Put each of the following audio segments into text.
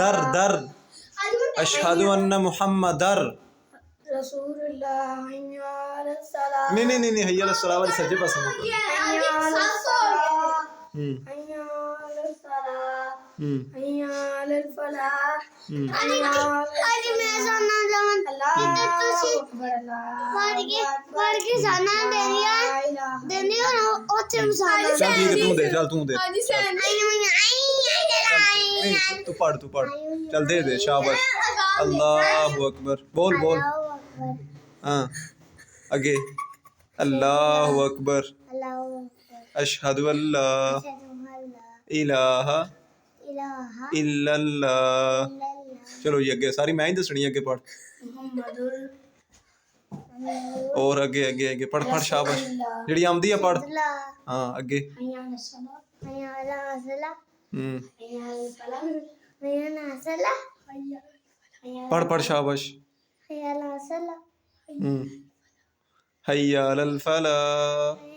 दर दर अशहदु अन्ना मुहम्मदर नहीं हैया सलाह वाली सज्जे पासे चल तू दे तू पढ़ चल दे शाबाश अल्लाहु अकबर बोल बोल हाँ आगे अल्लाहु अकबर अशहदु अल्ला इलाहा इल्लल्लाह। चलो जी अगे सारी मैं ही दसनी अगे पढ़ और अगे अगे अगे पढ़ पढ़ शाबाश जी आमदी है पढ़ हाँ अगे पढ़ पढ़ शाबाश हय्या अलल फलाह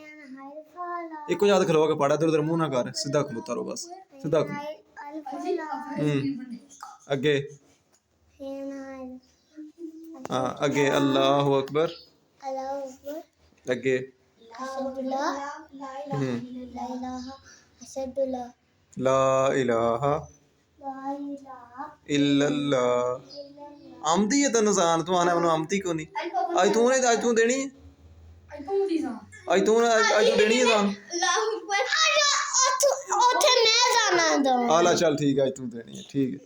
एको याद खलो के पढ़ा इधर उधर मुंह ना कर सीधा खलोता रहो बस सीधा खलो अगे हाँ अगे अल्लाहु अकबर अगे ला इलाहा इल्लल्लाह। आमदी है तेन जान तू आने मैनू आमदी क्यों नहीं अज तू देनी अज तू देनी है जान आला चल ठीक है अज तू देनी है ठीक है।